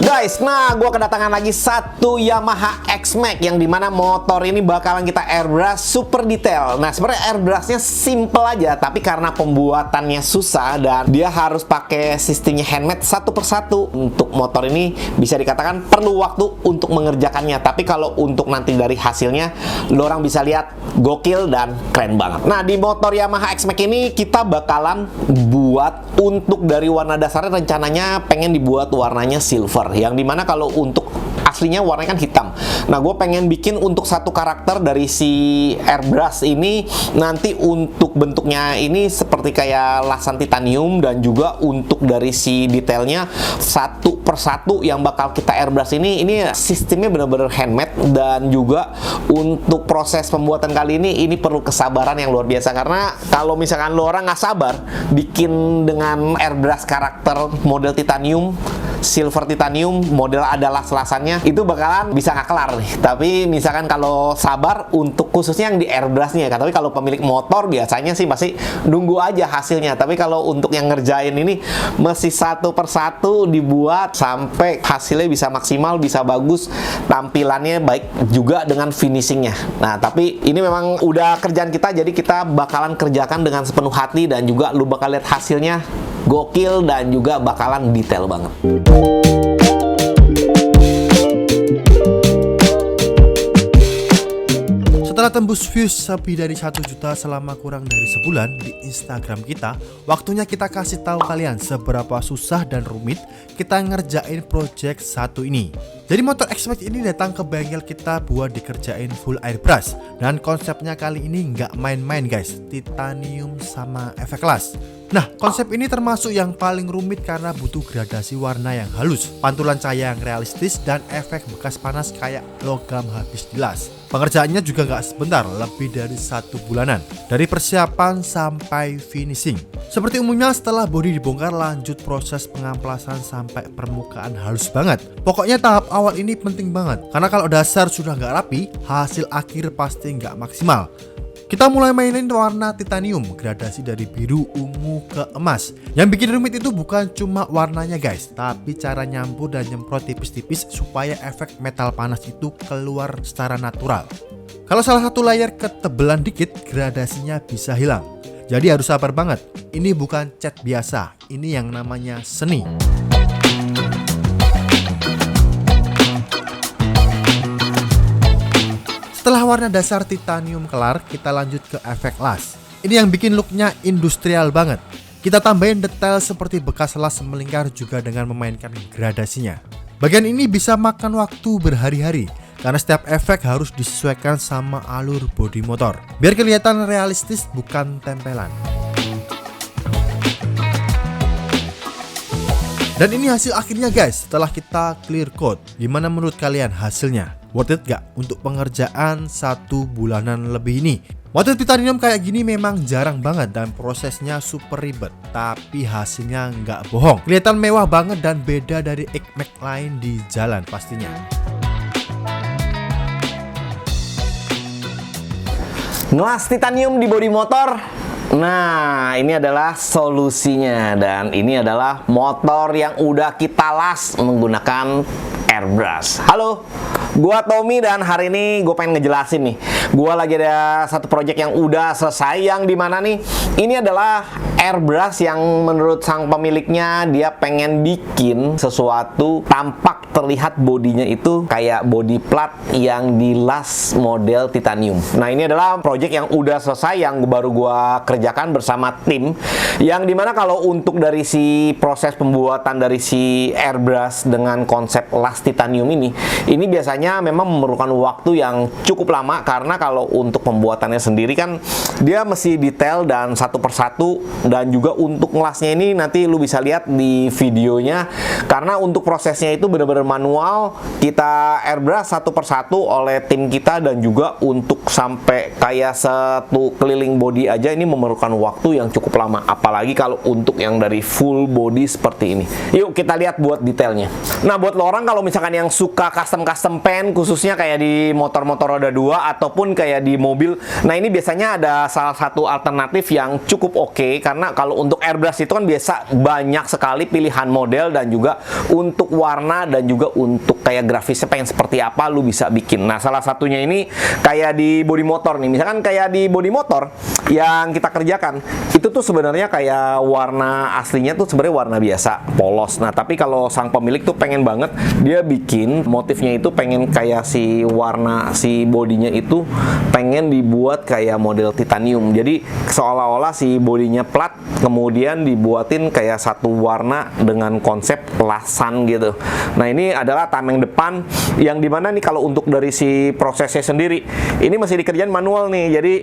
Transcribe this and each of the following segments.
Guys, nah gue kedatangan lagi satu Yamaha X-Max yang dimana motor ini bakalan kita airbrush super detail. Nah sebenarnya airbrushnya simple aja, tapi karena pembuatannya susah dan dia harus pakai sistemnya handmade satu persatu. Untuk motor ini bisa dikatakan perlu waktu untuk mengerjakannya. Tapi kalau untuk nanti dari hasilnya, lo orang bisa lihat gokil dan keren banget. Nah di motor Yamaha X-Max ini kita bakalan buat untuk dari warna dasarnya rencananya pengen dibuat warnanya silver. Yang dimana kalau untuk aslinya warnanya kan hitam. Nah gue pengen bikin untuk satu karakter dari si airbrush ini nanti untuk bentuknya ini seperti kayak lasan titanium, dan juga untuk dari si detailnya satu persatu yang bakal kita airbrush ini sistemnya bener-bener handmade. Dan juga untuk proses pembuatan kali ini perlu kesabaran yang luar biasa, karena kalau misalkan lo orang nggak sabar bikin dengan airbrush karakter model titanium, silver titanium, model ada las-lasannya, itu bakalan bisa nggak kelar nih. Tapi misalkan kalau sabar untuk khususnya yang di airbrushnya, tapi kalau pemilik motor biasanya sih masih nunggu aja hasilnya. Tapi kalau untuk yang ngerjain ini mesti satu persatu dibuat sampai hasilnya bisa maksimal, bisa bagus, tampilannya baik juga dengan finishingnya. Nah tapi ini memang udah kerjaan kita, jadi kita bakalan kerjakan dengan sepenuh hati, dan juga lu bakal lihat hasilnya gokil dan juga bakalan detail banget. Setelah tembus views lebih dari 1 juta selama kurang dari sebulan di Instagram kita, waktunya kita kasih tahu kalian seberapa susah dan rumit kita ngerjain project satu ini. Jadi motor X-Max ini datang ke bengkel kita buat dikerjain full airbrush, dan konsepnya kali ini nggak main-main guys, titanium sama efek las. Nah, konsep ini termasuk yang paling rumit karena butuh gradasi warna yang halus, pantulan cahaya yang realistis, dan efek bekas panas kayak logam habis dilas. Pengerjaannya juga nggak sebentar, lebih dari 1 bulanan, dari persiapan sampai finishing. Seperti umumnya setelah bodi dibongkar, lanjut proses pengamplasan sampai permukaan halus banget. Pokoknya tahap awal ini penting banget, karena kalau dasar sudah nggak rapi, hasil akhir pasti nggak maksimal. Kita mulai mainin warna titanium, gradasi dari biru, ungu ke emas. Yang bikin rumit itu bukan cuma warnanya guys, tapi cara nyampur dan nyemprot tipis-tipis supaya efek metal panas itu keluar secara natural. Kalau salah satu layer ketebelan dikit, gradasinya bisa hilang. Jadi harus sabar banget, ini bukan cat biasa, ini yang namanya seni. Setelah warna dasar titanium kelar, kita lanjut ke efek las. Ini yang bikin looknya industrial banget. Kita tambahin detail seperti bekas las melingkar juga dengan memainkan gradasinya. Bagian ini bisa makan waktu berhari-hari, karena setiap efek harus disesuaikan sama alur bodi motor, biar kelihatan realistis bukan tempelan. Dan ini hasil akhirnya guys, setelah kita clear coat. Gimana menurut kalian hasilnya? Worth it gak untuk pengerjaan 1 bulanan lebih ini? Motor titanium kayak gini memang jarang banget dan prosesnya super ribet, tapi hasilnya nggak bohong. Kelihatan mewah banget dan beda dari X-Max lain di jalan pastinya. Ngelas titanium di bodi motor. Nah, ini adalah solusinya, dan ini adalah motor yang udah kita las menggunakan airbrush. Halo, gua Tommy, dan hari ini gue pengen ngejelasin nih. Gua lagi ada satu project yang udah selesai, yang dimana nih ini adalah airbrush yang menurut sang pemiliknya dia pengen bikin sesuatu tampak terlihat bodinya itu kayak body plat yang dilas model titanium. Nah, ini adalah project yang udah selesai yang baru gua kerjakan bersama tim, yang dimana kalau untuk dari si proses pembuatan dari si airbrush dengan konsep las titanium ini biasanya memang memerlukan waktu yang cukup lama, karena kalau untuk pembuatannya sendiri kan dia mesti detail dan satu persatu, dan juga untuk ngelasnya ini nanti lu bisa lihat di videonya, karena untuk prosesnya itu benar-benar manual, kita airbrush satu persatu oleh tim kita, dan juga untuk sampai kayak satu keliling body aja ini memerlukan waktu yang cukup lama, apalagi kalau untuk yang dari full body seperti ini. Yuk kita lihat buat detailnya. Nah, buat lo orang kalau misalkan yang suka custom pen, khususnya kayak di motor-motor roda 2 ataupun kayak di mobil, nah ini biasanya ada salah satu alternatif yang cukup oke, karena karena kalau untuk airbrush itu kan biasa banyak sekali pilihan model dan juga untuk warna dan juga untuk kayak grafisnya pengen seperti apa lu bisa bikin. Nah, salah satunya ini kayak di bodi motor nih. Misalkan kayak di bodi motor yang kita kerjakan itu tuh sebenarnya kayak warna aslinya tuh sebenarnya warna biasa, polos. Nah, tapi kalau sang pemilik tuh pengen banget dia bikin motifnya itu pengen kayak si warna si bodinya itu pengen dibuat kayak model titanium. Jadi seolah-olah si bodinya plat kemudian dibuatin kayak satu warna dengan konsep lasan gitu. Nah, ini adalah tameng depan yang dimana nih kalau untuk dari si prosesnya sendiri ini masih dikerjain manual nih. Jadi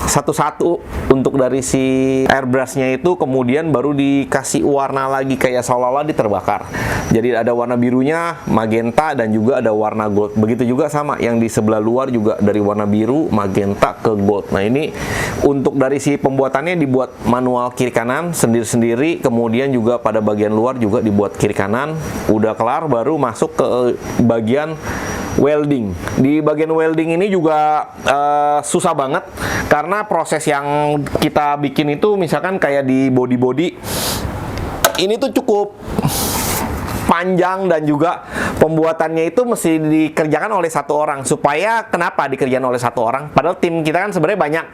satu-satu untuk dari si airbrushnya itu kemudian baru dikasih warna lagi kayak seolah-olah diterbakar. Jadi ada warna birunya, magenta, dan juga ada warna gold. Begitu juga sama yang di sebelah luar juga dari warna biru, magenta ke gold. Nah, ini untuk dari si pembuatannya dibuat manual kiri kanan sendiri-sendiri, kemudian juga pada bagian luar juga dibuat kiri kanan. Udah kelar baru masuk ke bagian welding. Di bagian welding ini juga susah banget karena proses yang kita bikin itu misalkan kayak di body ini tuh cukup panjang dan juga pembuatannya itu mesti dikerjakan oleh satu orang. Supaya kenapa dikerjakan oleh satu orang? Padahal tim kita kan sebenarnya banyak.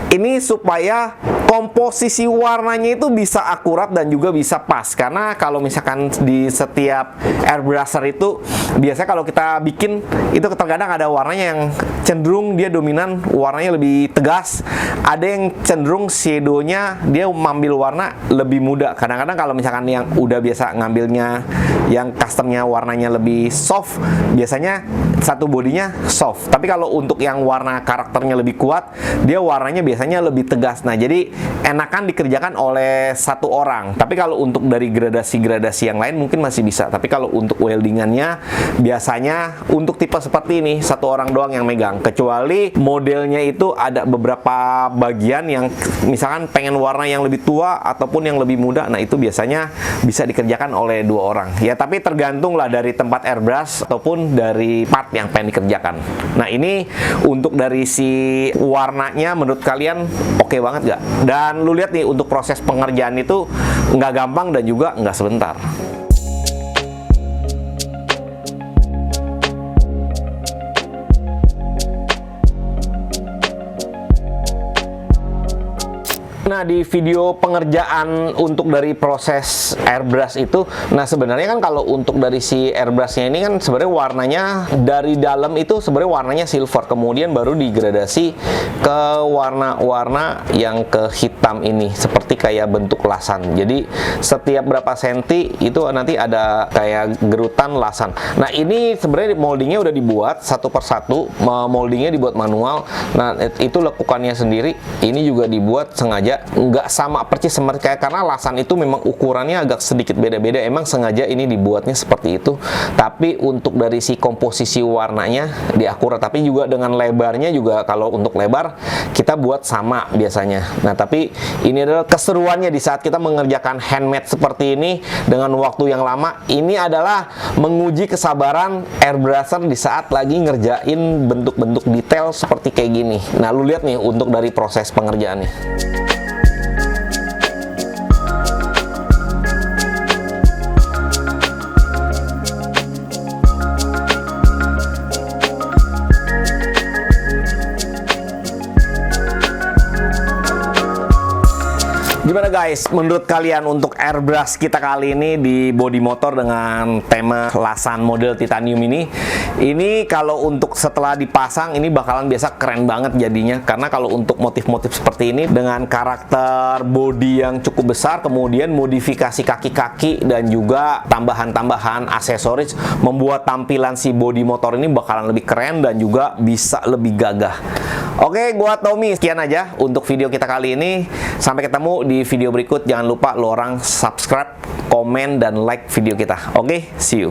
Ini supaya komposisi warnanya itu bisa akurat dan juga bisa pas. Karena kalau misalkan di setiap airbrusher itu biasanya kalau kita bikin itu terkadang ada warnanya yang cenderung dia dominan, warnanya lebih tegas. Ada yang cenderung shadow-nya dia mengambil warna lebih muda. Kadang-kadang kalau misalkan yang udah biasa ngambilnya yang customnya warnanya lebih soft, biasanya satu bodinya soft. Tapi kalau untuk yang warna karakternya lebih kuat, dia warnanya biasanya lebih tegas. Nah, jadi enakan dikerjakan oleh satu orang. Tapi kalau untuk dari gradasi-gradasi yang lain mungkin masih bisa. Tapi kalau untuk weldingannya biasanya untuk tipe seperti ini satu orang doang yang megang. Kecuali modelnya itu ada beberapa bagian yang misalkan pengen warna yang lebih tua ataupun yang lebih muda. Nah, itu biasanya bisa dikerjakan oleh dua orang. Ya, tapi tergantung lah dari tempat airbrush ataupun dari part yang pengen dikerjakan. Nah, ini untuk dari si warnanya menurut kalian oke banget gak? Dan lu lihat nih untuk proses pengerjaan itu nggak gampang dan juga nggak sebentar. Nah, di video pengerjaan untuk dari proses airbrush itu, nah sebenarnya kan kalau untuk dari si airbrushnya ini kan sebenarnya warnanya dari dalam itu sebenarnya warnanya silver, kemudian baru digradasi ke warna-warna yang ke hitam ini seperti kayak bentuk lasan. Jadi setiap berapa senti itu nanti ada kayak gerutan lasan. Nah, ini sebenarnya moldingnya udah dibuat satu persatu, moldingnya dibuat manual. Nah, itu lekukannya sendiri. Ini juga dibuat sengaja nggak sama persis seperti karena lasan itu memang ukurannya agak sedikit beda-beda. Emang sengaja ini dibuatnya seperti itu. Tapi untuk dari si komposisi warnanya diakurat. Tapi juga dengan lebarnya juga kalau untuk lebar kita buat sama biasanya. Nah, tapi ini adalah keseruannya di saat kita mengerjakan handmade seperti ini dengan waktu yang lama. Ini adalah menguji kesabaran airbrusher di saat lagi ngerjain bentuk-bentuk detail seperti kayak gini. Nah, lu lihat nih untuk dari proses pengerjaannya. Gimana guys, menurut kalian untuk airbrush kita kali ini di body motor dengan tema lasan model titanium ini kalau untuk setelah dipasang ini bakalan biasa keren banget jadinya. Karena kalau untuk motif-motif seperti ini dengan karakter body yang cukup besar, kemudian modifikasi kaki-kaki dan juga tambahan-tambahan aksesoris membuat tampilan si body motor ini bakalan lebih keren dan juga bisa lebih gagah. Oke, gua Tommy, sekian aja untuk video kita kali ini. Sampai ketemu di video berikut. Jangan lupa lo orang subscribe, komen, dan like video kita. Oke, see you.